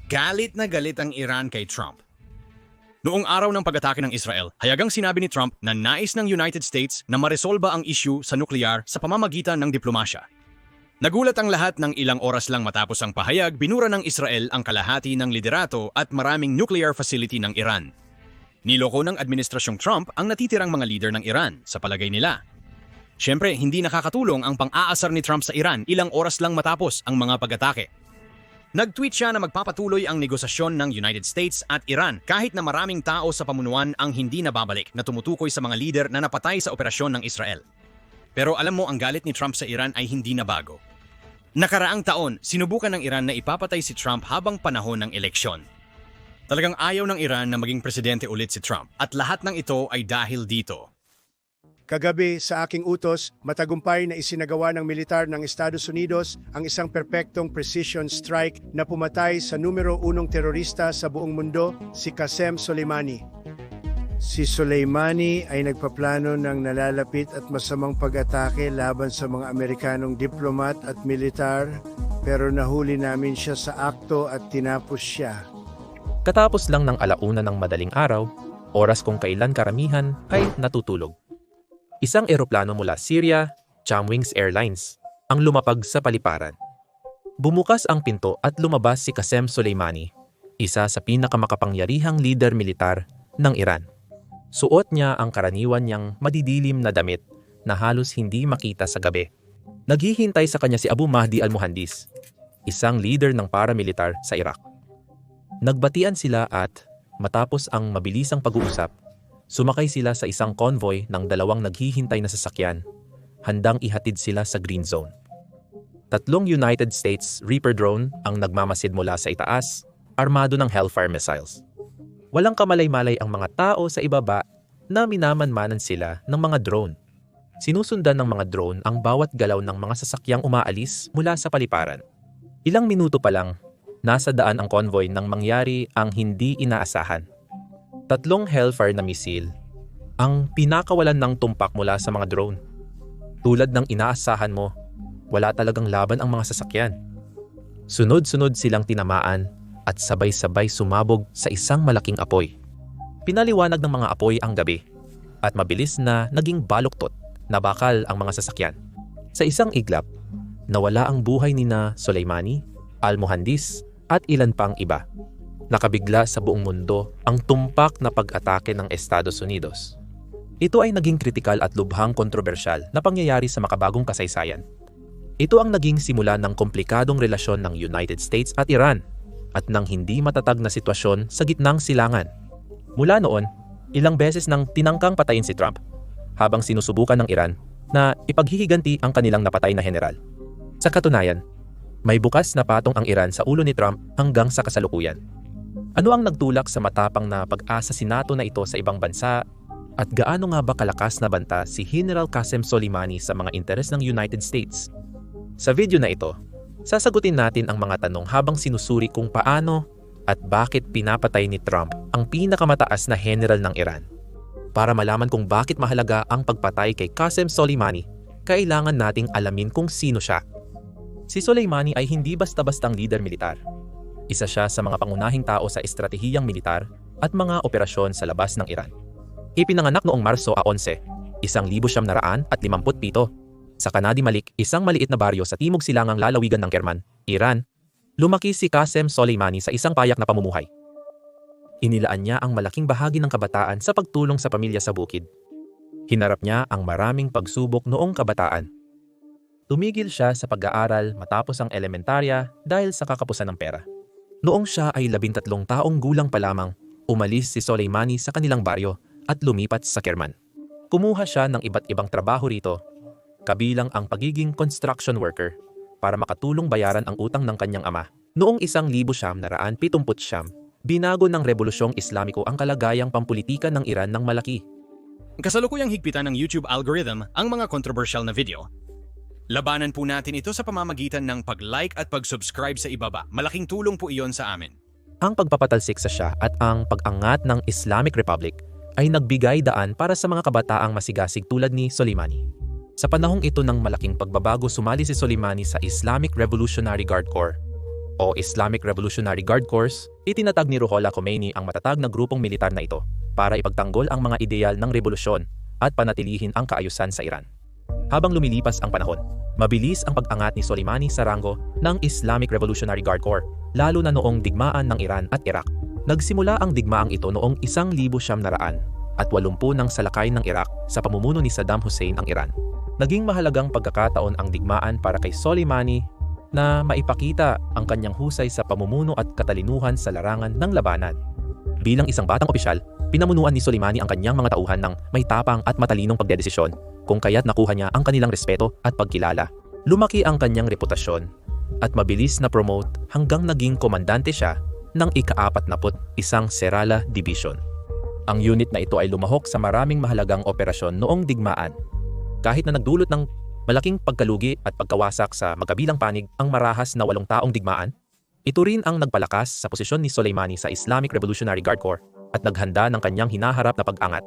Galit na galit ang Iran kay Trump. Noong araw ng pag-atake ng Israel, hayagang sinabi ni Trump na nais ng United States na maresolba ang issue sa nuklear sa pamamagitan ng diplomasya. Nagulat ang lahat ng ilang oras lang matapos ang pahayag, binura ng Israel ang kalahati ng liderato at maraming nuclear facility ng Iran. Niloko ng Administrasyong Trump ang natitirang mga leader ng Iran sa palagay nila. Siyempre, hindi nakakatulong ang pang-aasar ni Trump sa Iran ilang oras lang matapos ang mga pag-atake. Nag-tweet siya na magpapatuloy ang negosasyon ng United States at Iran kahit na maraming tao sa pamunuan ang hindi nababalik na tumutukoy sa mga leader na napatay sa operasyon ng Israel. Pero alam mo, ang galit ni Trump sa Iran ay hindi na bago. Nakaraang taon, sinubukan ng Iran na ipapatay si Trump habang panahon ng eleksyon. Talagang ayaw ng Iran na maging presidente ulit si Trump at lahat ng ito ay dahil dito. Kagabi sa aking utos, matagumpay na isinagawa ng militar ng Estados Unidos ang isang perpektong precision strike na pumatay sa numero 1 terorista sa buong mundo, si Qasem Soleimani. Si Soleimani ay nagpaplano ng nalalapit at masamang pag-atake laban sa mga Amerikanong diplomat at militar, pero nahuli namin siya sa akto at tinapos siya. Katapos lang ng alauna ng madaling araw, oras kung kailan karamihan ay natutulog. Isang eroplano mula Syria, Jamwings Airlines, ang lumapag sa paliparan. Bumukas ang pinto at lumabas si Qasem Soleimani, isa sa pinakamakapangyarihang leader militar ng Iran. Suot niya ang karaniwan niyang madidilim na damit na halos hindi makita sa gabi. Naghihintay sa kanya si Abu Mahdi al-Muhandis, isang leader ng paramilitar sa Iraq. Nagbatian sila at, matapos ang mabilisang pag-uusap, sumakay sila sa isang convoy ng dalawang naghihintay na sasakyan, handang ihatid sila sa Green Zone. 3 United States Reaper drone ang nagmamasid mula sa itaas, armado ng Hellfire missiles. Walang kamalay-malay ang mga tao sa ibaba na minamanmanan sila ng mga drone. Sinusundan ng mga drone ang bawat galaw ng mga sasakyang umaalis mula sa paliparan. Ilang minuto pa lang, nasa daan ang convoy nang mangyari ang hindi inaasahan. 3 Hellfire na misil ang pinakawalan ng tumpak mula sa mga drone. Tulad ng inaasahan mo, wala talagang laban ang mga sasakyan. Sunod-sunod silang tinamaan at sabay-sabay sumabog sa isang malaking apoy. Pinaliwanag ng mga apoy ang gabi at mabilis na naging baluktot na bakal ang mga sasakyan. Sa isang iglap, nawala ang buhay nina Soleimani, al-Muhandis at ilan pang iba. Nakabigla sa buong mundo ang tumpak na pag-atake ng Estados Unidos. Ito ay naging kritikal at lubhang kontrobersyal na pangyayari sa makabagong kasaysayan. Ito ang naging simula ng komplikadong relasyon ng United States at Iran at ng hindi matatag na sitwasyon sa gitnang silangan. Mula noon, ilang beses nang tinangkang patayin si Trump habang sinusubukan ng Iran na ipaghihiganti ang kanilang napatay na general. Sa katunayan, may bukas na patong ang Iran sa ulo ni Trump hanggang sa kasalukuyan. Ano ang nagtulak sa matapang na pag-asasinato na ito sa ibang bansa at gaano nga ba kalakas na banta si General Qasem Soleimani sa mga interes ng United States? Sa video na ito, sasagutin natin ang mga tanong habang sinusuri kung paano at bakit pinapatay ni Trump ang pinakamataas na general ng Iran. Para malaman kung bakit mahalaga ang pagpatay kay Qasem Soleimani, kailangan nating alamin kung sino siya. Si Soleimani ay hindi basta-bastang leader militar. Isa siya sa mga pangunahing tao sa estratehiyang militar at mga operasyon sa labas ng Iran. Ipinanganak noong Marso 11, 1957 sa Kanadi Malik, isang maliit na baryo sa timog silangang lalawigan ng Kerman, Iran. Lumaki si Qasem Soleimani sa isang payak na pamumuhay. Inilaan niya ang malaking bahagi ng kabataan sa pagtulong sa pamilya sa bukid. Hinarap niya ang maraming pagsubok noong kabataan. Tumigil siya sa pag-aaral matapos ang elementarya dahil sa kakapusan ng pera. Noong siya ay 13 taong gulang pa lamang, umalis si Soleimani sa kanilang baryo at lumipat sa Kerman. Kumuha siya ng iba't ibang trabaho rito, kabilang ang pagiging construction worker para makatulong bayaran ang utang ng kanyang ama. Noong 1979, binago ng Rebolusyong Islamiko ang kalagayang pampulitika ng Iran ng malaki. Kasalukuyang higpitan ng YouTube algorithm ang mga controversial na video. Labanan po natin ito sa pamamagitan ng pag-like at pag-subscribe sa ibaba. Malaking tulong po iyon sa amin. Ang pagpapatalsik sa Shah at ang pag-angat ng Islamic Republic ay nagbigay daan para sa mga kabataang masigasig tulad ni Soleimani. Sa panahong ito ng malaking pagbabago, sumali si Soleimani sa Islamic Revolutionary Guard Corps, o Islamic Revolutionary Guard Corps, itinatag ni Ruhollah Khomeini ang matatag na grupong militar na ito para ipagtanggol ang mga ideal ng revolusyon at panatilihin ang kaayusan sa Iran. Habang lumilipas ang panahon, mabilis ang pag-angat ni Soleimani sa ranggo ng Islamic Revolutionary Guard Corps, lalo na noong digmaan ng Iran at Iraq. Nagsimula ang digmaang ito noong 1980 ng salakay ng Iraq sa pamumuno ni Saddam Hussein ang Iran. Naging mahalagang pagkakataon ang digmaan para kay Soleimani na maipakita ang kanyang husay sa pamumuno at katalinuhan sa larangan ng labanan. Bilang isang batang opisyal, pinamunuan ni Soleimani ang kanyang mga tauhan ng may tapang at matalinong pagdedesisyon, kung kaya't nakuha niya ang kanilang respeto at pagkilala. Lumaki ang kanyang reputasyon at mabilis na promote hanggang naging komandante siya ng ika-41 Serala Division. Ang unit na ito ay lumahok sa maraming mahalagang operasyon noong digmaan. Kahit na nagdulot ng malaking pagkalugi at pagkawasak sa magkabilang panig ang marahas na 8 taong digmaan, ito rin ang nagpalakas sa posisyon ni Soleimani sa Islamic Revolutionary Guard Corps at naghanda ng kanyang hinaharap na pag-angat.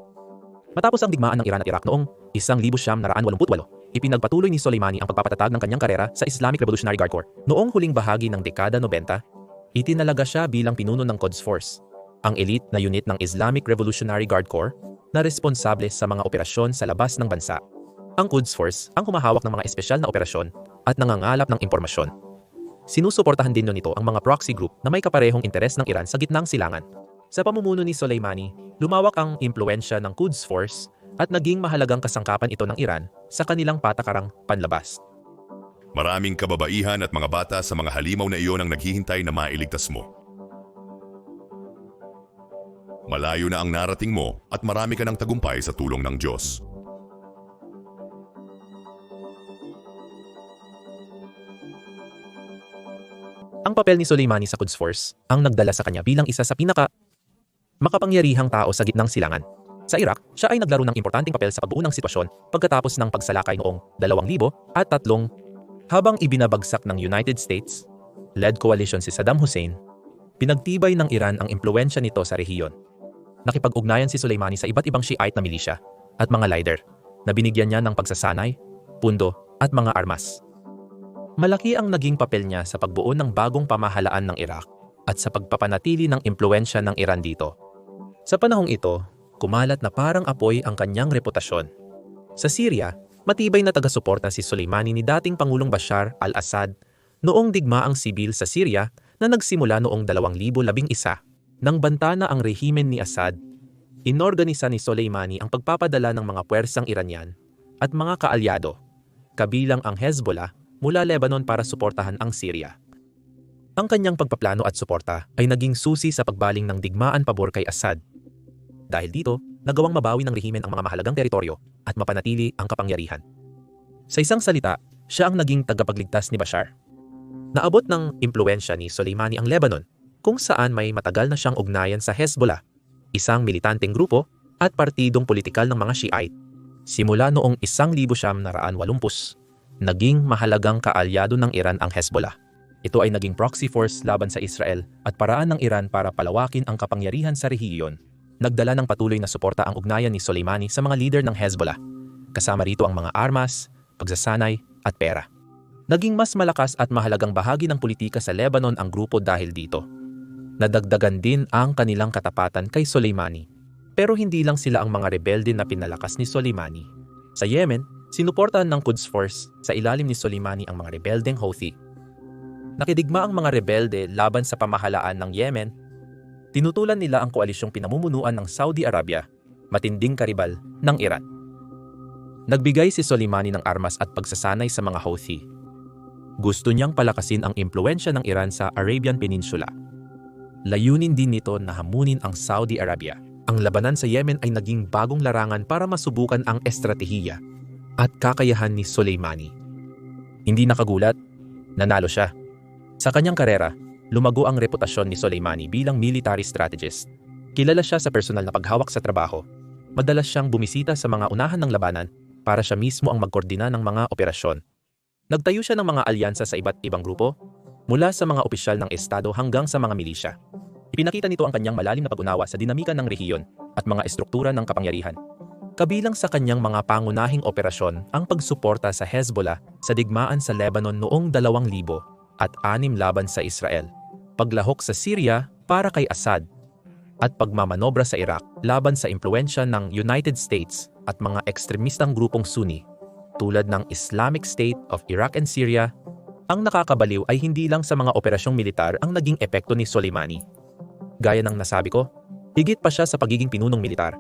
Matapos ang digmaan ng Iran at Iraq noong 1988, ipinagpatuloy ni Soleimani ang pagpapatatag ng kanyang karera sa Islamic Revolutionary Guard Corps. Noong huling bahagi ng dekada 90, itinalaga siya bilang pinuno ng Quds Force, ang elite na unit ng Islamic Revolutionary Guard Corps na responsable sa mga operasyon sa labas ng bansa. Ang Quds Force ang humahawak ng mga espesyal na operasyon at nangangalap ng impormasyon. Sinusuportahan din nito ang mga proxy group na may kaparehong interes ng Iran sa gitnang silangan. Sa pamumuno ni Soleimani, lumawak ang impluwensya ng Quds Force at naging mahalagang kasangkapan ito ng Iran sa kanilang patakarang panlabas. Maraming kababaihan at mga bata sa mga halimaw na iyon ang naghihintay na mailigtas mo. Malayo na ang narating mo at marami ka ng tagumpay sa tulong ng Diyos. Ang papel ni Soleimani sa Quds Force ang nagdala sa kanya bilang isa sa makapangyarihang tao sa gitnang silangan. Sa Iraq, siya ay naglaro ng importanteng papel sa pagbuo ng sitwasyon pagkatapos ng pagsalakay noong 2003 habang ibinabagsak ng United States-led coalition si Saddam Hussein. Pinagtibay ng Iran ang impluwensya nito sa rehiyon. Nakipag-ugnayan si Soleimani sa iba't ibang Shiite na milisya at mga leader na binigyan niya ng pagsasanay, pundo at mga armas. Malaki ang naging papel niya sa pagbuo ng bagong pamahalaan ng Iraq at sa pagpapanatili ng impluwensya ng Iran dito. Sa panahong ito, kumalat na parang apoy ang kanyang reputasyon. Sa Syria, matibay na taga-suporta si Soleimani ni dating Pangulong Bashar al-Assad noong digmaang sibil sa Syria na nagsimula noong 2011. Nang banta na ang rehimen ni Assad, inorganisa ni Soleimani ang pagpapadala ng mga puwersang Iranian at mga kaalyado, kabilang ang Hezbollah mula Lebanon para suportahan ang Syria. Ang kanyang pagpaplano at suporta ay naging susi sa pagbaling ng digmaan pabor kay Assad. Dahil dito, nagawang mabawi ng rehimen ang mga mahalagang teritoryo at mapanatili ang kapangyarihan. Sa isang salita, siya ang naging tagapagligtas ni Bashar. Naabot ng impluwensya ni Soleimani ang Lebanon, kung saan may matagal na siyang ugnayan sa Hezbollah, isang militanteng grupo at partidong politikal ng mga Shiite. Simula noong 1980, naging mahalagang kaalyado ng Iran ang Hezbollah. Ito ay naging proxy force laban sa Israel at paraan ng Iran para palawakin ang kapangyarihan sa rehiyon. Nagdala ng patuloy na suporta ang ugnayan ni Soleimani sa mga leader ng Hezbollah, kasama rito ang mga armas, pagsasanay at pera. Naging mas malakas at mahalagang bahagi ng politika sa Lebanon ang grupo dahil dito. Nadagdagan din ang kanilang katapatan kay Soleimani. Pero hindi lang sila ang mga rebelde na pinalakas ni Soleimani. Sa Yemen, sinuportahan ng Quds Force sa ilalim ni Soleimani ang mga rebeldeng Houthi. Nakidigma ang mga rebelde laban sa pamahalaan ng Yemen. Tinutulan nila ang koalisyong pinamumunuan ng Saudi Arabia, matinding karibal ng Iran. Nagbigay si Soleimani ng armas at pagsasanay sa mga Houthi. Gusto niyang palakasin ang impluwensya ng Iran sa Arabian Peninsula. Layunin din nito na hamunin ang Saudi Arabia. Ang labanan sa Yemen ay naging bagong larangan para masubukan ang estratehiya at kakayahan ni Soleimani. Hindi nakagulat, nanalo siya. Sa kanyang karera, lumago ang reputasyon ni Soleimani bilang military strategist. Kilala siya sa personal na paghawak sa trabaho. Madalas siyang bumisita sa mga unahan ng labanan para siya mismo ang magkoordina ng mga operasyon. Nagtayo siya ng mga alyansa sa iba't ibang grupo, mula sa mga opisyal ng estado hanggang sa mga milisya. Ipinakita nito ang kanyang malalim na pag-unawa sa dinamika ng rehiyon at mga estruktura ng kapangyarihan. Kabilang sa kanyang mga pangunahing operasyon ang pagsuporta sa Hezbollah sa digmaan sa Lebanon noong 2000 at 6 laban sa Israel, paglahok sa Syria para kay Assad, at pagmamanobra sa Iraq laban sa impluwensya ng United States at mga ekstremistang grupong Sunni tulad ng Islamic State of Iraq and Syria. Ang nakakabaliw ay hindi lang sa mga operasyong militar ang naging epekto ni Soleimani. Gaya ng nasabi ko, higit pa siya sa pagiging pinunong militar.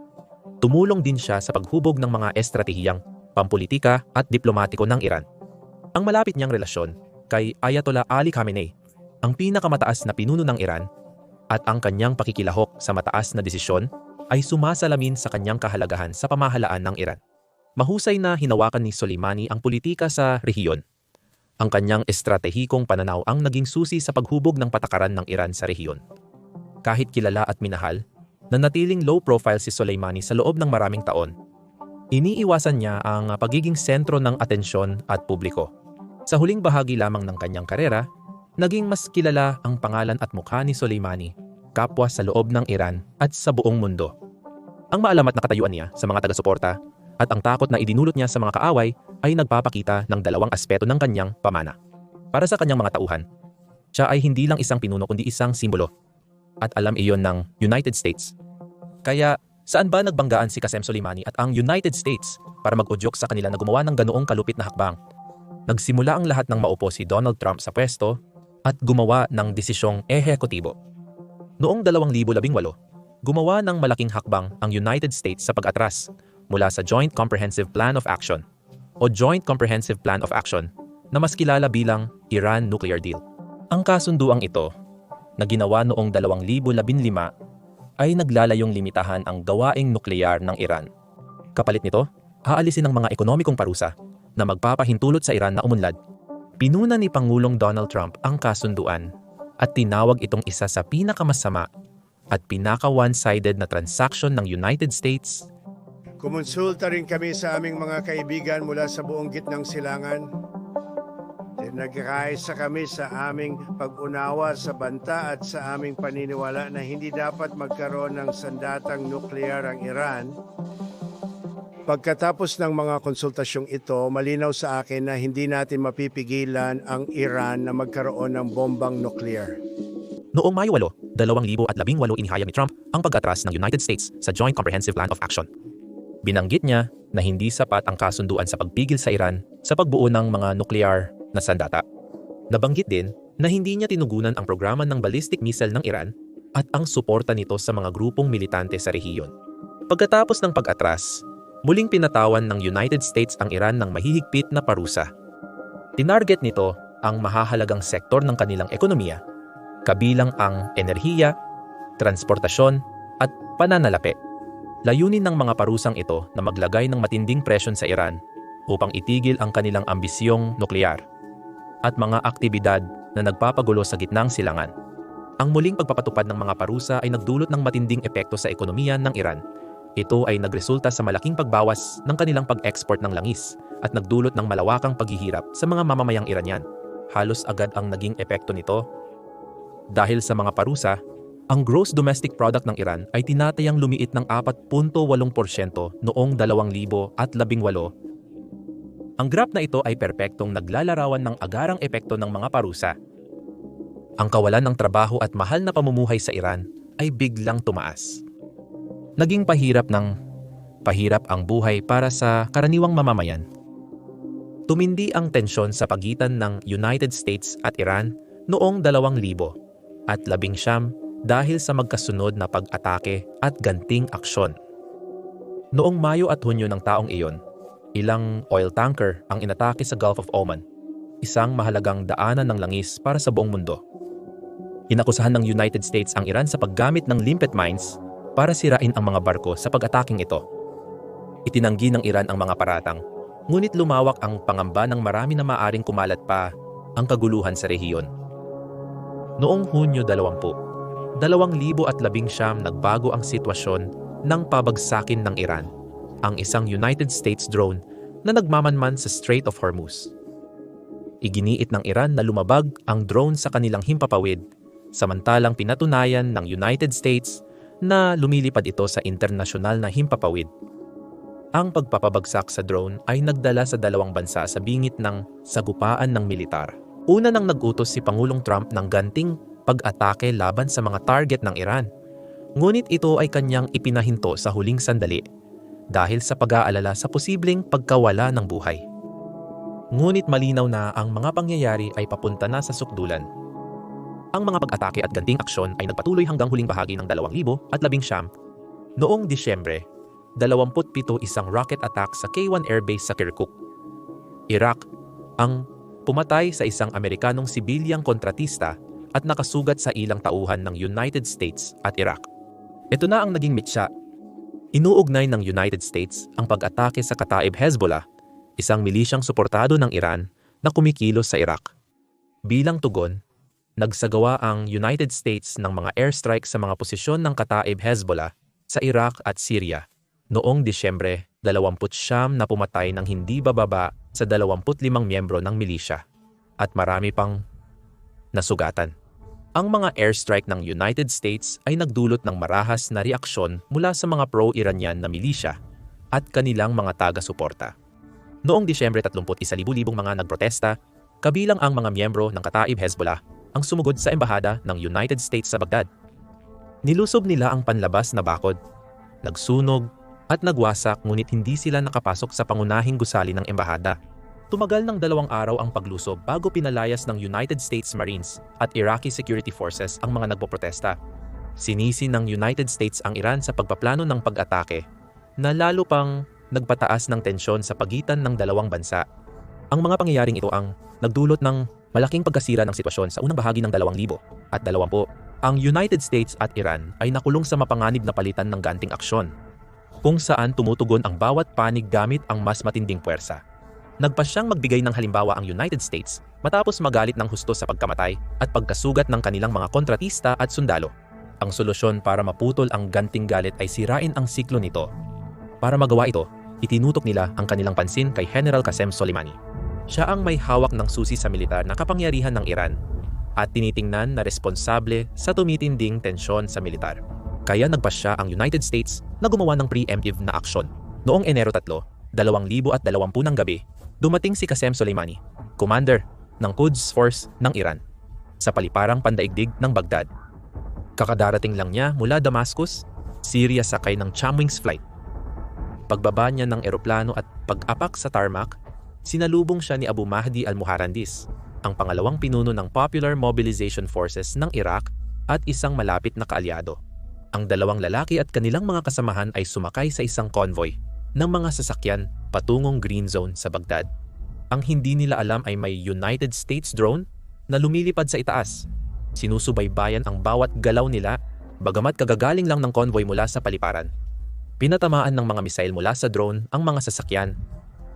Tumulong din siya sa paghubog ng mga estratehiyang pampolitika at diplomatiko ng Iran. Ang malapit niyang relasyon kay Ayatollah Ali Khamenei, ang pinakamataas na pinuno ng Iran, at ang kanyang pakikilahok sa mataas na desisyon ay sumasalamin sa kanyang kahalagahan sa pamahalaan ng Iran. Mahusay na hinawakan ni Soleimani ang politika sa rehiyon. Ang kanyang estratehikong pananaw ang naging susi sa paghubog ng patakaran ng Iran sa rehiyon. Kahit kilala at minahal, nanatiling low profile si Soleimani sa loob ng maraming taon. Iniiwasan niya ang pagiging sentro ng atensyon at publiko. Sa huling bahagi lamang ng kanyang karera, naging mas kilala ang pangalan at mukha ni Soleimani, kapwa sa loob ng Iran at sa buong mundo. Ang maalamat na katayuan niya sa mga taga-suporta at ang takot na idinulot niya sa mga kaaway ay nagpapakita ng dalawang aspeto ng kanyang pamana. Para sa kanyang mga tauhan, siya ay hindi lang isang pinuno kundi isang simbolo. At alam iyon ng United States. Kaya saan ba nagbanggaan si Qasem Soleimani at ang United States para mag-udyok sa kanila na gumawa ng ganoong kalupit na hakbang? Nagsimula ang lahat ng maupo si Donald Trump sa pwesto at gumawa ng desisyong ehekutibo. Noong 2018, gumawa ng malaking hakbang ang United States sa pag-atras mula sa Joint Comprehensive Plan of Action o Joint Comprehensive Plan of Action na mas kilala bilang Iran Nuclear Deal. Ang kasunduang ito na ginawa noong 2015 ay naglalayong limitahan ang gawaing nuklear ng Iran. Kapalit nito, aalisin ang mga ekonomikong parusa na magpapahintulot sa Iran na umunlad. Pinuna ni Pangulong Donald Trump ang kasunduan at tinawag itong isa sa pinakamasama at pinaka-one-sided na transaksyon ng United States. Kumonsulta rin kami sa aming mga kaibigan mula sa buong gitnang silangan. Nagkaisa kami sa aming pag-unawa sa banta at sa aming paniniwala na hindi dapat magkaroon ng sandatang nuklear ang Iran. Pagkatapos ng mga konsultasyong ito, malinaw sa akin na hindi natin mapipigilan ang Iran na magkaroon ng bombang nuklear. Noong Mayo 8, 2018 inihayag ni Trump ang pag-atras ng United States sa Joint Comprehensive Plan of Action. Binanggit niya na hindi sapat ang kasunduan sa pagpigil sa Iran sa pagbuo ng mga nuklear na sandata. Nabanggit din na hindi niya tinugunan ang programa ng ballistic missile ng Iran at ang suporta nito sa mga grupong militante sa rehiyon. Pagkatapos ng pag-atras, muling pinatawan ng United States ang Iran ng mahihigpit na parusa. Tinarget nito ang mahahalagang sektor ng kanilang ekonomiya, kabilang ang enerhiya, transportasyon at pananalapi. Layunin ng mga parusang ito na maglagay ng matinding presyon sa Iran upang itigil ang kanilang ambisyong nuklear at mga aktibidad na nagpapagulo sa gitnang silangan. Ang muling pagpapatupad ng mga parusa ay nagdulot ng matinding epekto sa ekonomiya ng Iran. Ito ay nagresulta sa malaking pagbawas ng kanilang pag-export ng langis at nagdulot ng malawakang paghihirap sa mga mamamayang Iranian. Halos agad ang naging epekto nito. Dahil sa mga parusa, ang gross domestic product ng Iran ay tinatayang lumiit ng 4.8% noong 2018. Ang graph na ito ay perpektong naglalarawan ng agarang epekto ng mga parusa. Ang kawalan ng trabaho at mahal na pamumuhay sa Iran ay biglang tumaas. Naging pahirap ang buhay para sa karaniwang mamamayan. Tumindi ang tensyon sa pagitan ng United States at Iran noong 2019 dahil sa magkasunod na pag-atake at ganting aksyon. Noong Mayo at Hunyo ng taong iyon, ilang oil tanker ang inatake sa Gulf of Oman, isang mahalagang daanan ng langis para sa buong mundo. Inakusahan ng United States ang Iran sa paggamit ng limpet mines para sirain ang mga barko sa pag-ataking ito. Itinanggi ng Iran ang mga paratang, ngunit lumawak ang pangamba ng marami na maaring kumalat pa ang kaguluhan sa rehiyon. Noong Hunyo 2019, nagbago ang sitwasyon ng pabagsakin ng Iran ang isang United States drone na nagmamanman sa Strait of Hormuz. Iginiit ng Iran na lumabag ang drone sa kanilang himpapawid, samantalang pinatunayan ng United States na lumilipad ito sa internasyonal na himpapawid. Ang pagpapabagsak sa drone ay nagdala sa dalawang bansa sa bingit ng sagupaan ng militar Una nang nag-utos si Pangulong Trump ng ganting pag-atake laban sa mga target ng Iran. Ngunit ito ay kanyang ipinahinto sa huling sandali dahil sa pag-aalala sa posibleng pagkawala ng buhay. Ngunit malinaw na ang mga pangyayari ay papunta na sa sukdulan. Ang mga pag-atake at ganting aksyon ay nagpatuloy hanggang huling bahagi ng 2019. Noong Disyembre, 27 isang rocket attack sa K-1 Airbase sa Kirkuk, Iraq, ang pumatay sa isang Amerikanong sibilyang kontratista at nakasugat sa ilang tauhan ng United States at Iraq. Ito na ang naging mitsa. Inuugnay ng United States ang pag-atake sa Kataib Hezbollah, isang milisyang suportado ng Iran na kumikilos sa Iraq. Bilang tugon, nagsagawa ang United States ng mga airstrike sa mga posisyon ng Kataib Hezbollah sa Iraq at Syria noong Disyembre 29 na pumatay ng hindi bababa sa 25 miyembro ng milisya at marami pang nasugatan. Ang mga airstrike ng United States ay nagdulot ng marahas na reaksyon mula sa mga pro-Iranian na milisya at kanilang mga taga-suporta. Noong Disyembre 31,000 mga nagprotesta, kabilang ang mga miyembro ng Kataib Hezbollah ang sumugod sa embahada ng United States sa Baghdad. Nilusob nila ang panlabas na bakod, nagsunog at nagwasak ngunit hindi sila nakapasok sa pangunahing gusali ng embahada. Tumagal ng 2 araw ang paglusob bago pinalayas ng United States Marines at Iraqi Security Forces ang mga nagpoprotesta. Sinisi ng United States ang Iran sa pagpaplano ng pag-atake na lalo pang nagpataas ng tensyon sa pagitan ng dalawang bansa. Ang mga pangyayaring ito ang nagdulot ng malaking pagkasira ng sitwasyon sa unang bahagi ng 2020. Ang United States at Iran ay nakulong sa mapanganib na palitan ng ganting aksyon, kung saan tumutugon ang bawat panig gamit ang mas matinding puwersa. Nagpasyang magbigay ng halimbawa ang United States matapos magalit ng husto sa pagkamatay at pagkasugat ng kanilang mga kontratista at sundalo. Ang solusyon para maputol ang ganting galit ay sirain ang siklo nito. Para magawa ito, itinutok nila ang kanilang pansin kay General Qasem Soleimani. Siya ang may hawak ng susi sa militar na kapangyarihan ng Iran at tinitingnan na responsable sa tumitinding tensyon sa militar. Kaya nagpasya ang United States na gumawa ng preemptive na aksyon. Noong Enero 3, 2020 ng gabi, dumating si Qasem Soleimani, commander ng Quds Force ng Iran, sa paliparang pandaigdig ng Baghdad. Kakadarating lang niya mula Damascus, Syria sakay ng Chumwings flight. Pagbaba niya ng eroplano at pag-apak sa tarmac, sinalubong siya ni Abu Mahdi al-Muharandis, ang pangalawang pinuno ng Popular Mobilization Forces ng Iraq at isang malapit na kaalyado. Ang dalawang lalaki at kanilang mga kasamahan ay sumakay sa isang convoy ng mga sasakyan patungong Green Zone sa Baghdad. Ang hindi nila alam ay may United States drone na lumilipad sa itaas. Sinusubaybayan ang bawat galaw nila bagamat kagagaling lang ng convoy mula sa paliparan. Pinatamaan ng mga misail mula sa drone ang mga sasakyan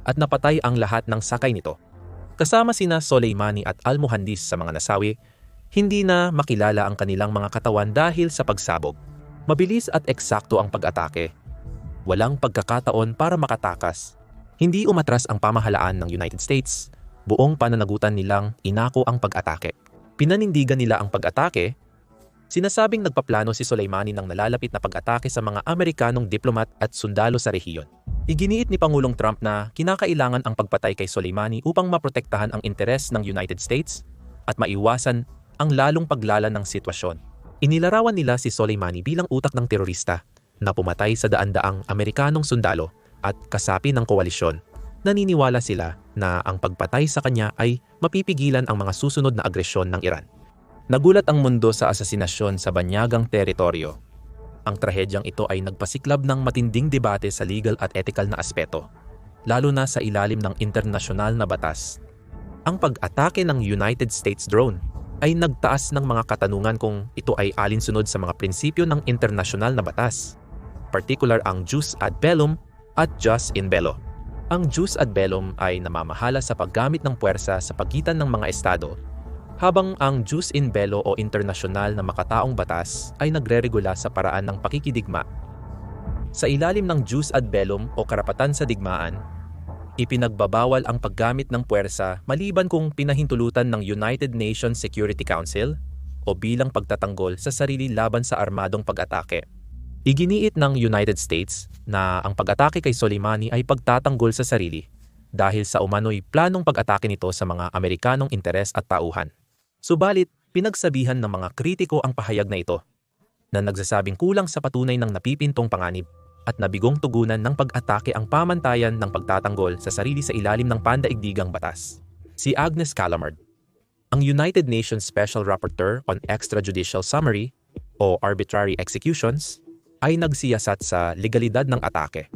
at napatay ang lahat ng sakay nito. Kasama sina Soleimani at al-Muhandis sa mga nasawi, hindi na makilala ang kanilang mga katawan dahil sa pagsabog. Mabilis at eksakto ang pag-atake. Walang pagkakataon para makatakas. Hindi umatras ang pamahalaan ng United States. Buong pananagutan nilang inako ang pag-atake. Pinanindigan nila ang pag-atake. Sinasabing nagpaplano si Soleimani ng nalalapit na pag-atake sa mga Amerikanong diplomat at sundalo sa rehiyon. Iginiit ni Pangulong Trump na kinakailangan ang pagpatay kay Soleimani upang maprotektahan ang interes ng United States at maiwasan ang lalong paglala ng sitwasyon. Inilarawan nila si Soleimani bilang utak ng terorista na pumatay sa daan-daang Amerikanong sundalo at kasapi ng koalisyon. Naniniwala sila na ang pagpatay sa kanya ay mapipigilan ang mga susunod na agresyon ng Iran. Nagulat ang mundo sa asasinasyon sa banyagang teritoryo. Ang trahedyang ito ay nagpasiklab ng matinding debate sa legal at ethical na aspeto, lalo na sa ilalim ng internasyonal na batas. Ang pag-atake ng United States drone ay nagtaas ng mga katanungan kung ito ay alinsunod sa mga prinsipyo ng internasyonal na batas, particular ang jus ad bellum at jus in bello. Ang jus ad bellum ay namamahala sa paggamit ng puwersa sa pagitan ng mga estado, habang ang jus in bello o internasyonal na makataong batas ay nagreregula sa paraan ng pakikidigma. Sa ilalim ng jus ad bellum o karapatan sa digmaan, ipinagbabawal ang paggamit ng puwersa maliban kung pinahintulutan ng United Nations Security Council o bilang pagtatanggol sa sarili laban sa armadong pag-atake. Iginiit ng United States na ang pag-atake kay Soleimani ay pagtatanggol sa sarili dahil sa umano'y planong pag-atake nito sa mga Amerikanong interes at tauhan. Subalit, pinagsabihan ng mga kritiko ang pahayag na ito, na nagsasabing kulang sa patunay ng napipintong panganib at nabigong tugunan ng pag-atake ang pamantayan ng pagtatanggol sa sarili sa ilalim ng pandaigdigang batas. Si Agnes Callamard, ang United Nations Special Rapporteur on Extrajudicial Summary o Arbitrary Executions, ay nagsiyasat sa legalidad ng atake.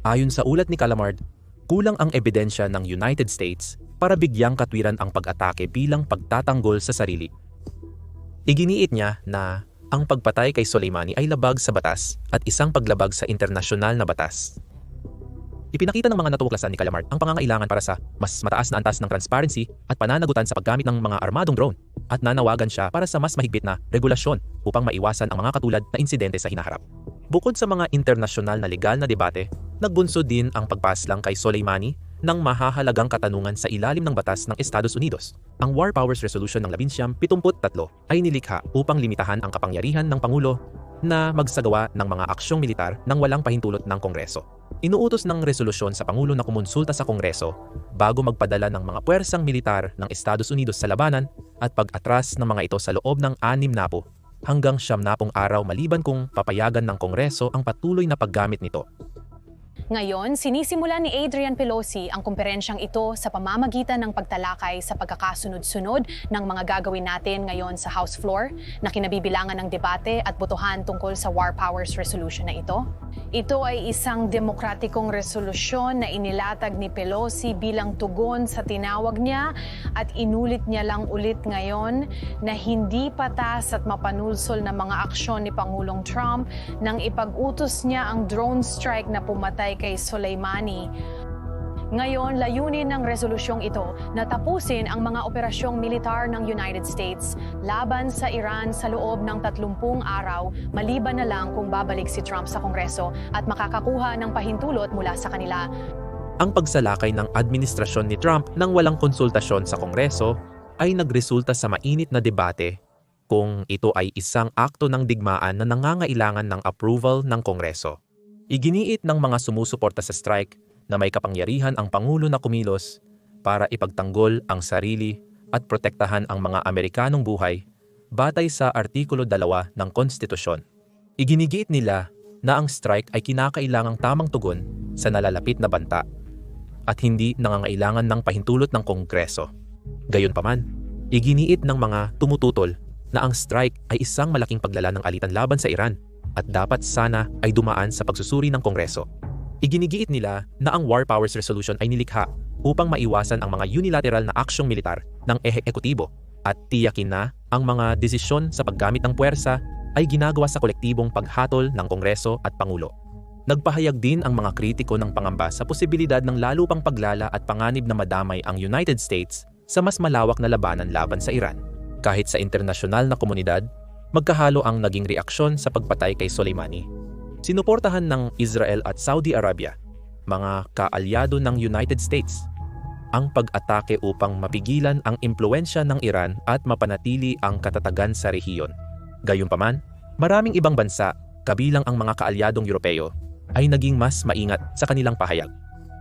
Ayon sa ulat ni Callamard, kulang ang ebidensya ng United States para bigyang katwiran ang pag-atake bilang pagtatanggol sa sarili. Iginiit niya na ang pagpatay kay Soleimani ay labag sa batas at isang paglabag sa internasyonal na batas. Ipinakita ng mga natuklasan ni Callamard ang pangangailangan para sa mas mataas na antas ng transparency at pananagutan sa paggamit ng mga armadong drone at nanawagan siya para sa mas mahigpit na regulasyon upang maiwasan ang mga katulad na insidente sa hinaharap. Bukod sa mga internasyonal na legal na debate, nagbunsod din ang pagpaslang kay Soleimani ng mahahalagang katanungan sa ilalim ng batas ng Estados Unidos. Ang War Powers Resolution ng 1973 ay nilikha upang limitahan ang kapangyarihan ng Pangulo na magsagawa ng mga aksyong militar nang walang pahintulot ng Kongreso. Inuutos ng resolusyon sa Pangulo na kumonsulta sa Kongreso bago magpadala ng mga puwersang militar ng Estados Unidos sa labanan at pag-atras ng mga ito sa loob ng 60 hanggang 90 araw maliban kung papayagan ng Kongreso ang patuloy na paggamit nito. Ngayon, sinisimula ni Adrian Pelosi ang komperensyang ito sa pamamagitan ng pagtalakay sa pagkakasunod-sunod ng mga gagawin natin ngayon sa House floor na kinabibilangan ng debate at botohan tungkol sa War Powers Resolution na ito. Ito ay isang demokratikong resolusyon na inilatag ni Pelosi bilang tugon sa tinawag niya at inulit niya lang ulit ngayon na hindi patas at mapanulsol na mga aksyon ni Pangulong Trump nang ipag-utos niya ang drone strike na pumatay kay Soleimani. Ngayon, layunin ng resolusyong ito na tapusin ang mga operasyong militar ng United States laban sa Iran sa loob ng 30 araw, maliban na lang kung babalik si Trump sa Kongreso at makakakuha ng pahintulot mula sa kanila. Ang pagsalakay ng administrasyon ni Trump nang walang konsultasyon sa Kongreso ay nagresulta sa mainit na debate kung ito ay isang akto ng digmaan na nangangailangan ng approval ng Kongreso. Iginiit ng mga sumusuporta sa strike na may kapangyarihan ang Pangulo na kumilos para ipagtanggol ang sarili at protektahan ang mga Amerikanong buhay batay sa Artikulo 2 ng Konstitusyon. Iginigiit nila na ang strike ay kinakailangang tamang tugon sa nalalapit na banta at hindi nangangailangan ng pahintulot ng Kongreso. Gayunpaman, iginiit ng mga tumututol na ang strike ay isang malaking paglala ng alitan laban sa Iran at dapat sana ay dumaan sa pagsusuri ng Kongreso. Iginigiit nila na ang War Powers Resolution ay nilikha upang maiwasan ang mga unilateral na aksyong militar ng ehekutibo at tiyakin na ang mga desisyon sa paggamit ng puwersa ay ginagawa sa kolektibong paghatol ng Kongreso at Pangulo. Nagpahayag din ang mga kritiko ng pangamba sa posibilidad ng lalo pang paglala at panganib na madamay ang United States sa mas malawak na labanan laban sa Iran. Kahit sa internasyonal na komunidad, magkahalo ang naging reaksyon sa pagpatay kay Soleimani. Sinuportahan ng Israel at Saudi Arabia, mga kaalyado ng United States, ang pag-atake upang mapigilan ang impluwensya ng Iran at mapanatili ang katatagan sa rehiyon. Gayunpaman, maraming ibang bansa, kabilang ang mga kaalyadong Europeo, ay naging mas maingat sa kanilang pahayag.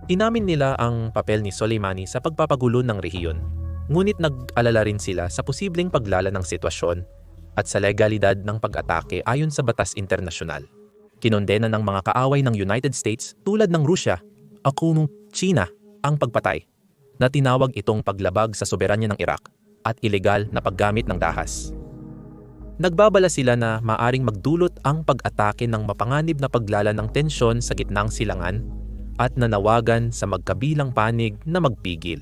Inamin nila ang papel ni Soleimani sa pagpapagulo ng rehiyon, ngunit nag-alala rin sila sa posibleng paglala ng sitwasyon at sa legalidad ng pag-atake ayon sa batas internasyonal. Kinondena ng mga kaaway ng United States tulad ng Rusya, akunong China, ang pagpatay, na tinawag itong paglabag sa soberanya ng Iraq at ilegal na paggamit ng dahas. Nagbabala sila na maaring magdulot ang pag-atake ng mapanganib na paglala ng tensyon sa gitnang silangan at nanawagan sa magkabilang panig na magpigil.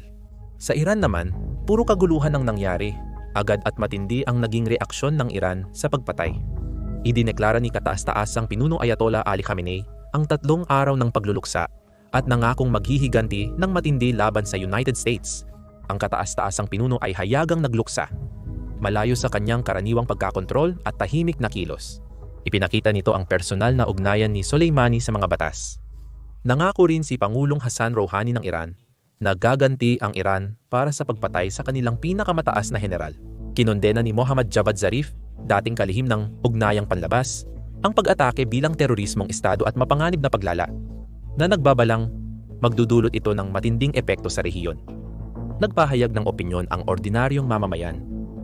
Sa Iran naman, puro kaguluhan ang nangyari. Agad at matindi ang naging reaksyon ng Iran sa pagpatay. Idineklara ni kataas-taasang pinunong Ayatollah Ali Khamenei ang 3 araw ng pagluluksa at nangakong maghihiganti ng matindi laban sa United States. Ang kataas-taasang pinuno ay hayagang nagluksa, malayo sa kanyang karaniwang pagkakontrol at tahimik na kilos. Ipinakita nito ang personal na ugnayan ni Soleimani sa mga batas. Nangako rin si Pangulong Hassan Rouhani ng Iran na gaganti ang Iran para sa pagpatay sa kanilang pinakamataas na general. Kinondena ni Mohammad Javad Zarif, dating kalihim ng ugnayang panlabas, ang pag-atake bilang terorismong estado at mapanganib na paglala na nagbabalang magdudulot ito ng matinding epekto sa rehiyon. Nagpahayag ng opinyon ang ordinaryong mamamayan.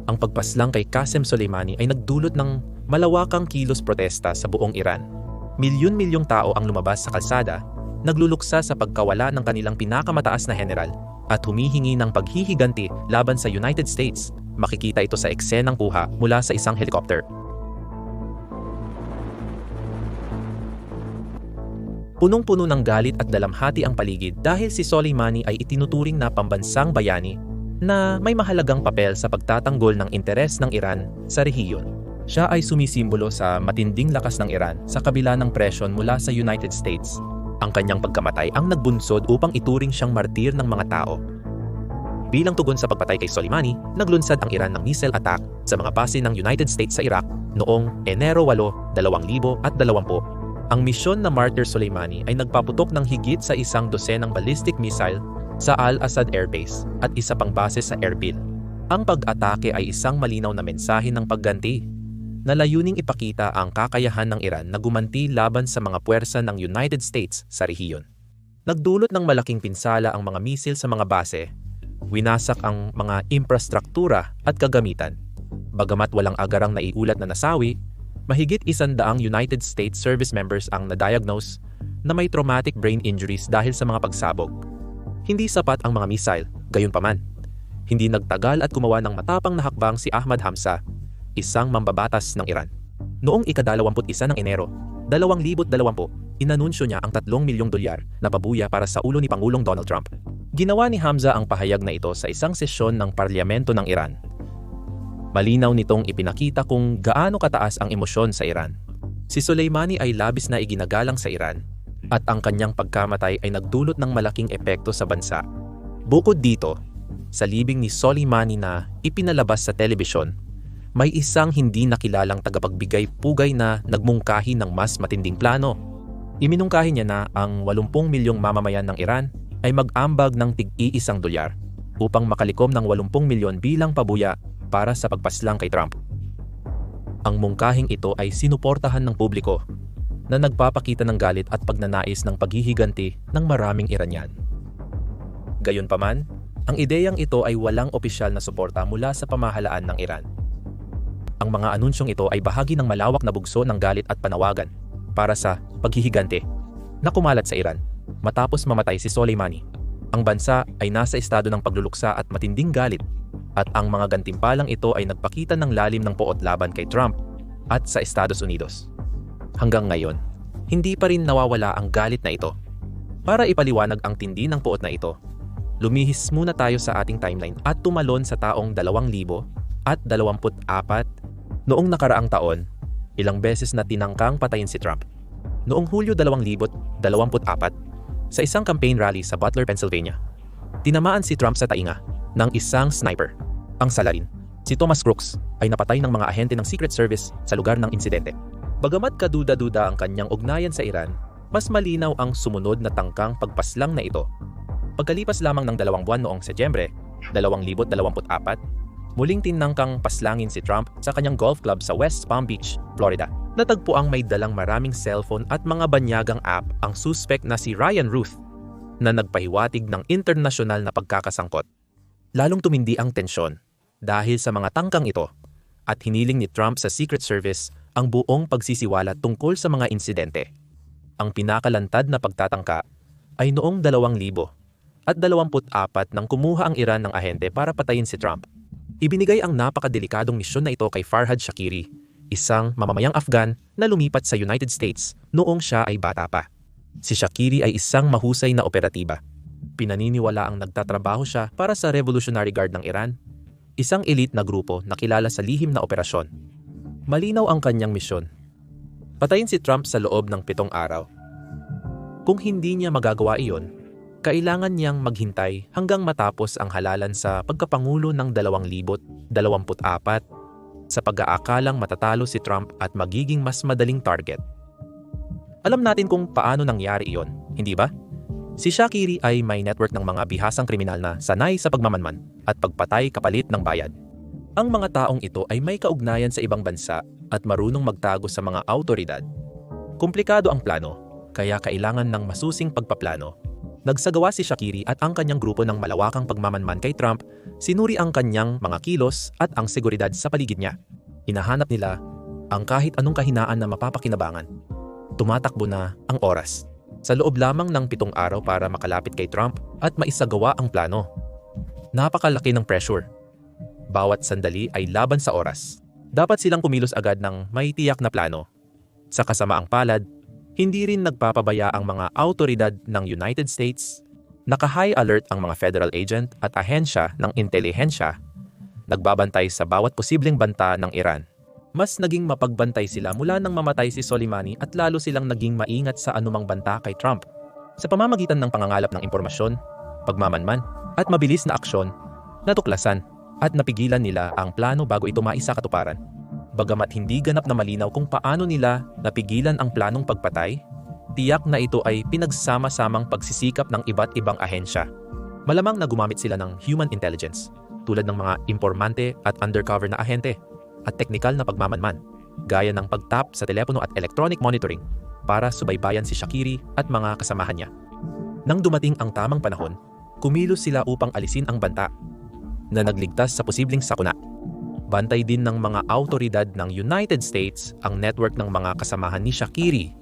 Ang pagpaslang kay Qasem Soleimani ay nagdulot ng malawakang kilos protesta sa buong Iran. Milyon-milyong tao ang lumabas sa kalsada, nagluluksa sa pagkawala ng kanilang pinakamataas na general at humihingi ng paghihiganti laban sa United States. Makikita ito sa eksenang kuha mula sa isang helicopter. Punong-puno ng galit at dalamhati ang paligid dahil si Soleimani ay itinuturing na pambansang bayani na may mahalagang papel sa pagtatanggol ng interes ng Iran sa rehiyon. Siya ay sumisimbolo sa matinding lakas ng Iran sa kabila ng presyon mula sa United States. Ang kanyang pagkamatay ang nagbunsod upang ituring siyang martir ng mga tao. Bilang tugon sa pagpatay kay Soleimani, naglunsad ang Iran ng missile attack sa mga base ng United States sa Iraq noong Enero 8, 2020. Ang misyon na Martyr Soleimani ay nagpaputok ng higit sa 100 ballistic missile sa Al-Assad Air Base at isa pang base sa Erbil. Ang pag-atake ay isang malinaw na mensahe ng pagganti na layuning ipakita ang kakayahan ng Iran na gumanti laban sa mga puwersa ng United States sa rehiyon. Nagdulot ng malaking pinsala ang mga misil sa mga base, winasak ang mga infrastruktura at kagamitan. Bagamat walang agarang naiulat na nasawi, mahigit 100 United States service members ang na-diagnose na may traumatic brain injuries dahil sa mga pagsabog. Hindi sapat ang mga missile, gayunpaman. Hindi nagtagal at gumawa ng matapang na hakbang si Ahmad Hamza, isang mambabatas ng Iran. Noong ika-21 ng Enero, 2020, inanunsyo niya ang $3 milyong na pabuya para sa ulo ni Pangulong Donald Trump. Ginawa ni Hamza ang pahayag na ito sa isang sesyon ng parlamento ng Iran. Malinaw nitong ipinakita kung gaano kataas ang emosyon sa Iran. Si Soleimani ay labis na iginagalang sa Iran at ang kanyang pagkamatay ay nagdulot ng malaking epekto sa bansa. Bukod dito, sa libing ni Soleimani na ipinalabas sa telebisyon, may isang hindi nakilalang tagapagbigay-pugay na nagmungkahi ng mas matinding plano. Iminungkahi niya na ang 80 milyong mamamayan ng Iran ay mag-ambag ng tig-$1 upang makalikom ng 80 milyon bilang pabuya para sa pagpaslang kay Trump. Ang mungkahing ito ay sinuportahan ng publiko na nagpapakita ng galit at pagnanais ng paghihiganti ng maraming Iranian. Gayunpaman, ang ideyang ito ay walang opisyal na suporta mula sa pamahalaan ng Iran. Ang mga anunsyong ito ay bahagi ng malawak na bugso ng galit at panawagan para sa paghihiganti na kumalat sa Iran matapos mamatay si Soleimani. Ang bansa ay nasa estado ng pagluluksa at matinding galit at ang mga gantimpalang ito ay nagpakita ng lalim ng poot laban kay Trump at sa Estados Unidos. Hanggang ngayon, hindi pa rin nawawala ang galit na ito. Para ipaliwanag ang tindi ng poot na ito, lumihis muna tayo sa ating timeline at tumalon sa taong 2024. Noong nakaraang taon, ilang beses na tinangkang patayin si Trump. Noong Hulyo 2024, sa isang campaign rally sa Butler, Pennsylvania, tinamaan si Trump sa tainga ng isang sniper. Ang salarin, si Thomas Crooks, ay napatay ng mga ahente ng Secret Service sa lugar ng insidente. Bagamat kaduda-duda ang kanyang ugnayan sa Iran, mas malinaw ang sumunod na tangkang pagpaslang na ito. Pagkalipas lamang ng 2 buwan noong Setyembre 2024, muling tinangkang paslangin si Trump sa kanyang golf club sa West Palm Beach, Florida. Natagpuang may dalang maraming cellphone at mga banyagang app ang suspect na si Ryan Ruth na nagpahiwatig ng internasyonal na pagkakasangkot. Lalong tumindi ang tensyon dahil sa mga tangkang ito at hiniling ni Trump sa Secret Service ang buong pagsisiwala tungkol sa mga insidente. Ang pinakalantad na pagtatangka ay noong 2024 nang kumuha ang Iran ng ahente para patayin si Trump. Ibinigay ang napakadelikadong misyon na ito kay Farhad Shakiri, isang mamamayang Afghan na lumipat sa United States noong siya ay bata pa. Si Shakiri ay isang mahusay na operatiba. Pinaniniwala ang nagtatrabaho siya para sa Revolutionary Guard ng Iran, isang elite na grupo na kilala sa lihim na operasyon. Malinaw ang kanyang misyon. Patayin si Trump sa loob ng 7 araw. Kung hindi niya magagawa iyon, kailangan niyang maghintay hanggang matapos ang halalan sa pagkapangulo ng 2024 sa pag-aakalang matatalo si Trump at magiging mas madaling target. Alam natin kung paano nangyari iyon, hindi ba? Si Shakiri ay may network ng mga bihasang kriminal na sanay sa pagmamanman at pagpatay kapalit ng bayad. Ang mga taong ito ay may kaugnayan sa ibang bansa at marunong magtago sa mga autoridad. Komplikado ang plano, kaya kailangan ng masusing pagpaplano. Nagsagawa si Shaqiri at ang kanyang grupo ng malawakang pagmamanman kay Trump, sinuri ang kanyang mga kilos at ang seguridad sa paligid niya. Hinahanap nila ang kahit anong kahinaan na mapapakinabangan. Tumatakbo na ang oras. Sa loob lamang ng 7 araw para makalapit kay Trump at maisagawa ang plano. Napakalaki ng pressure. Bawat sandali ay laban sa oras. Dapat silang kumilos agad ng may tiyak na plano. Sa kasamaang palad, hindi rin nagpapabaya ang mga awtoridad ng United States. Naka-high alert ang mga federal agent at ahensya ng intelihensya. Nagbabantay sa bawat posibleng banta ng Iran. Mas naging mapagbantay sila mula nang mamatay si Soleimani at lalo silang naging maingat sa anumang banta kay Trump. Sa pamamagitan ng pangangalap ng impormasyon, pagmamanman at mabilis na aksyon, natuklasan at napigilan nila ang plano bago ito maisakatuparan. Bagamat hindi ganap na malinaw kung paano nila napigilan ang planong pagpatay, tiyak na ito ay pinagsama-samang pagsisikap ng iba't ibang ahensya. Malamang na gumamit sila ng human intelligence, tulad ng mga impormante at undercover na ahente, at teknikal na pagmamanman, gaya ng pagtap sa telepono at electronic monitoring para subaybayan si Shaqiri at mga kasamahan niya. Nang dumating ang tamang panahon, kumilos sila upang alisin ang banta na nagligtas sa posibleng sakuna. Bantay din ng mga awtoridad ng United States ang network ng mga kasamahan ni Shaqiri,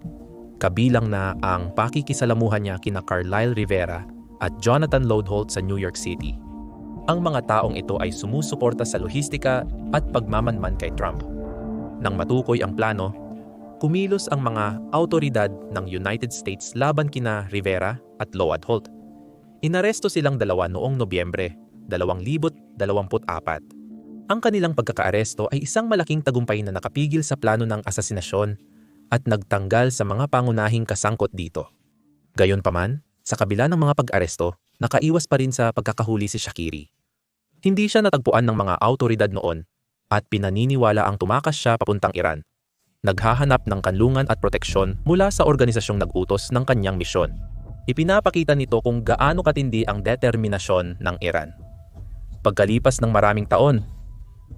kabilang na ang pakikisalamuhan niya kina Carlyle Rivera at Jonathan Lodeholt sa New York City. Ang mga taong ito ay sumusuporta sa lohistika at pagmamanman kay Trump. Nang matukoy ang plano, kumilos ang mga awtoridad ng United States laban kina Rivera at Lodeholt. Inaresto silang dalawa noong Nobyembre 2024. Ang kanilang pagkakaaresto ay isang malaking tagumpay na nakapigil sa plano ng asasinasyon at nagtanggal sa mga pangunahing kasangkot dito. Gayunpaman, sa kabila ng mga pag-aresto, nakaiwas pa rin sa pagkakahuli si Shaqiri. Hindi siya natagpuan ng mga awtoridad noon at pinaniniwala ang tumakas siya papuntang Iran. Naghahanap ng kanlungan at proteksyon mula sa organisasyong nag-utos ng kanyang misyon. Ipinapakita nito kung gaano katindi ang determinasyon ng Iran. Pagkalipas ng maraming taon,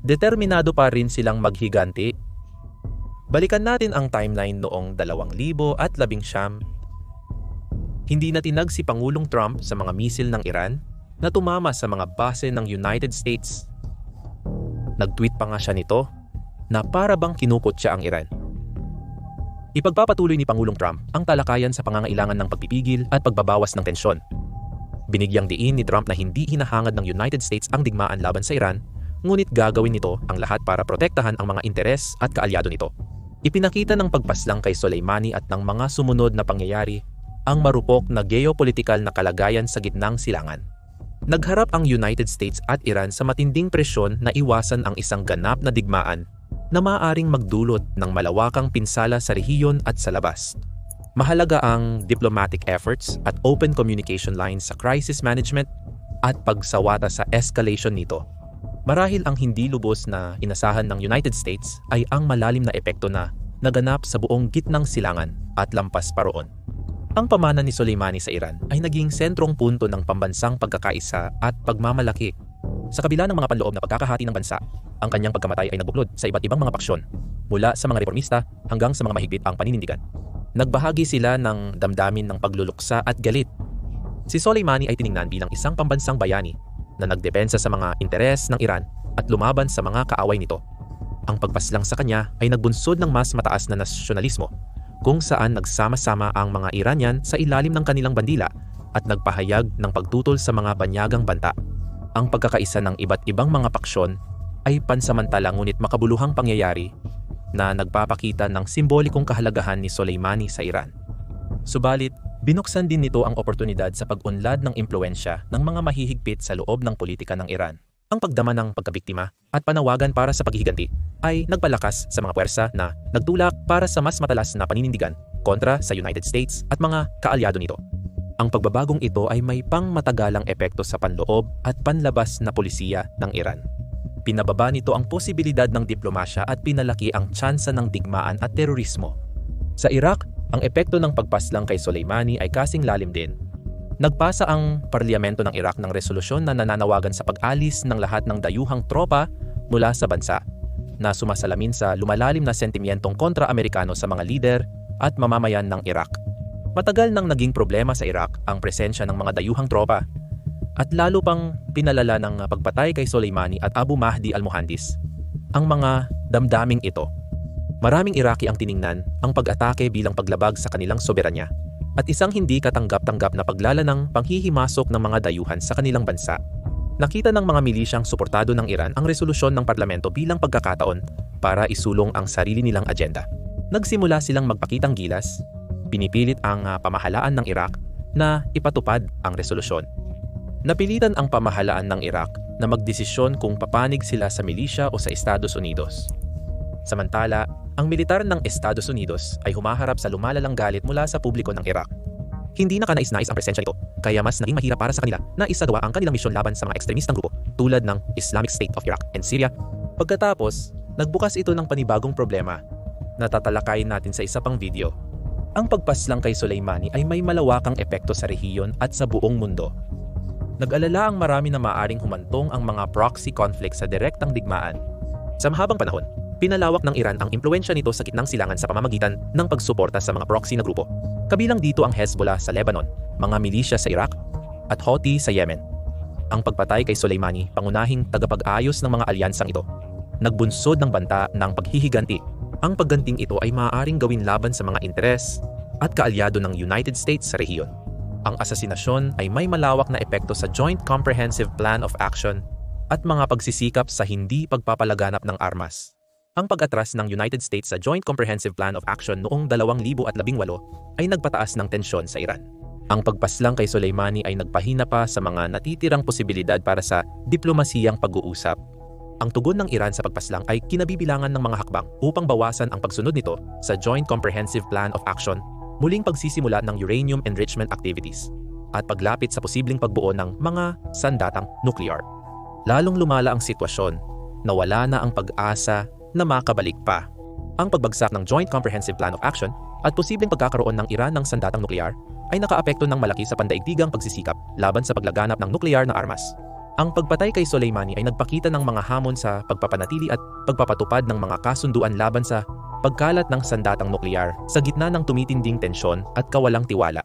determinado pa rin silang maghiganti. Balikan natin ang timeline noong 2019. Hindi natinag si Pangulong Trump sa mga misil ng Iran na tumama sa mga base ng United States. Nag-tweet pa nga siya nito na para bang kinukot siya ang Iran. Ipagpapatuloy ni Pangulong Trump ang talakayan sa pangangailangan ng pagpipigil at pagbabawas ng tensyon. Binigyang diin ni Trump na hindi hinahangad ng United States ang digmaan laban sa Iran, ngunit gagawin nito ang lahat para protektahan ang mga interes at kaalyado nito. Ipinakita ng pagpaslang kay Soleimani at ng mga sumunod na pangyayari ang marupok na geopolitikal na kalagayan sa gitnang silangan. Nagharap ang United States at Iran sa matinding presyon na iwasan ang isang ganap na digmaan na maaaring magdulot ng malawakang pinsala sa rehiyon at sa labas. Mahalaga ang diplomatic efforts at open communication lines sa crisis management at pagsawata sa escalation nito. Marahil ang hindi lubos na inasahan ng United States ay ang malalim na epekto na naganap sa buong gitnang silangan at lampas pa roon. Ang pamana ni Soleimani sa Iran ay naging sentrong punto ng pambansang pagkakaisa at pagmamalaki. Sa kabila ng mga panloob na pagkakahati ng bansa, ang kanyang pagkamatay ay nagbuklod sa iba't ibang mga paksyon, mula sa mga reformista hanggang sa mga mahigpit ang paninindigan. Nagbahagi sila ng damdamin ng pagluluksa at galit. Si Soleimani ay tiningnan bilang isang pambansang bayani na nagdepensa sa mga interes ng Iran at lumaban sa mga kaaway nito. Ang pagpaslang sa kanya ay nagbunsod ng mas mataas na nasyonalismo, kung saan nagsama-sama ang mga Iranian sa ilalim ng kanilang bandila at nagpahayag ng pagtutol sa mga banyagang banta. Ang pagkakaisa ng iba't ibang mga paksyon ay pansamantala ngunit makabuluhang pangyayari na nagpapakita ng simbolikong kahalagahan ni Soleimani sa Iran. Subalit, binuksan din nito ang oportunidad sa pag-unlad ng impluensya ng mga mahihigpit sa loob ng politika ng Iran. Ang pagdama ng pagkabiktima at panawagan para sa paghihiganti ay nagpalakas sa mga puwersa na nagtulak para sa mas matalas na paninindigan kontra sa United States at mga kaalyado nito. Ang pagbabagong ito ay may pangmatagalang epekto sa panloob at panlabas na polisiya ng Iran. Pinababa nito ang posibilidad ng diplomasya at pinalaki ang tsansa ng digmaan at terorismo. Sa Iraq, ang epekto ng pagpaslang kay Soleimani ay kasing lalim din. Nagpasa ang Parlamento ng Iraq ng resolusyon na nananawagan sa pag-alis ng lahat ng dayuhang tropa mula sa bansa, na sumasalamin sa lumalalim na sentimyentong kontra-Amerikano sa mga lider at mamamayan ng Iraq. Matagal nang naging problema sa Iraq ang presensya ng mga dayuhang tropa at lalo pang pinalala ng pagpatay kay Soleimani at Abu Mahdi al-Muhandis ang mga damdaming ito. Maraming Iraqi ang tiningnan ang pag-atake bilang paglabag sa kanilang soberanya at isang hindi katanggap-tanggap na paglala ng panghihimasok ng mga dayuhan sa kanilang bansa. Nakita ng mga milisyang suportado ng Iran ang resolusyon ng parlamento bilang pagkakataon para isulong ang sarili nilang agenda. Nagsimula silang magpakitang gilas, pinipilit ang pamahalaan ng Iraq na ipatupad ang resolusyon. Napilitan ang pamahalaan ng Iraq na magdesisyon kung papanig sila sa milisya o sa Estados Unidos. Samantala, ang militar ng Estados Unidos ay humaharap sa lumalalang galit mula sa publiko ng Iraq. Hindi na kanais-nais ang presensya nito, kaya mas naging mahirap para sa kanila na isagawa ang kanilang misyon laban sa mga ekstremistang grupo tulad ng Islamic State of Iraq and Syria. Pagkatapos, nagbukas ito ng panibagong problema na tatalakayin natin sa isa pang video. Ang pagpaslang kay Soleimani ay may malawakang epekto sa rehiyon at sa buong mundo. Nag-alala ang marami na maaring humantong ang mga proxy conflict sa direktang digmaan. Sa mahabang panahon, pinalawak ng Iran ang impluwensya nito sa gitnang silangan sa pamamagitan ng pagsuporta sa mga proxy na grupo. Kabilang dito ang Hezbollah sa Lebanon, mga milisya sa Iraq, at Houthi sa Yemen. Ang pagpatay kay Soleimani, pangunahing tagapag-ayos ng mga alyansang ito, nagbunsod ng banta ng paghihiganti. Ang pagganting ito ay maaaring gawin laban sa mga interes at kaalyado ng United States sa rehiyon. Ang asasinasyon ay may malawak na epekto sa Joint Comprehensive Plan of Action at mga pagsisikap sa hindi pagpapalaganap ng armas. Ang pag-atras ng United States sa Joint Comprehensive Plan of Action noong 2018 ay nagpataas ng tensyon sa Iran. Ang pagpaslang kay Soleimani ay nagpahina pa sa mga natitirang posibilidad para sa diplomasiyang pag-uusap. Ang tugon ng Iran sa pagpaslang ay kinabibilangan ng mga hakbang upang bawasan ang pagsunod nito sa Joint Comprehensive Plan of Action, muling pagsisimula ng uranium enrichment activities, at paglapit sa posibleng pagbuo ng mga sandatang nuclear. Lalong lumala ang sitwasyon na wala na ang pag-asa na makabalik pa. Ang pagbagsak ng Joint Comprehensive Plan of Action at posibleng pagkakaroon ng Iran ng sandatang nuklear ay nakaapekto ng malaki sa pandaigdigang pagsisikap laban sa paglaganap ng nuklear na armas. Ang pagpatay kay Soleimani ay nagpakita ng mga hamon sa pagpapanatili at pagpapatupad ng mga kasunduan laban sa pagkalat ng sandatang nuklear sa gitna ng tumitinding tensyon at kawalang tiwala.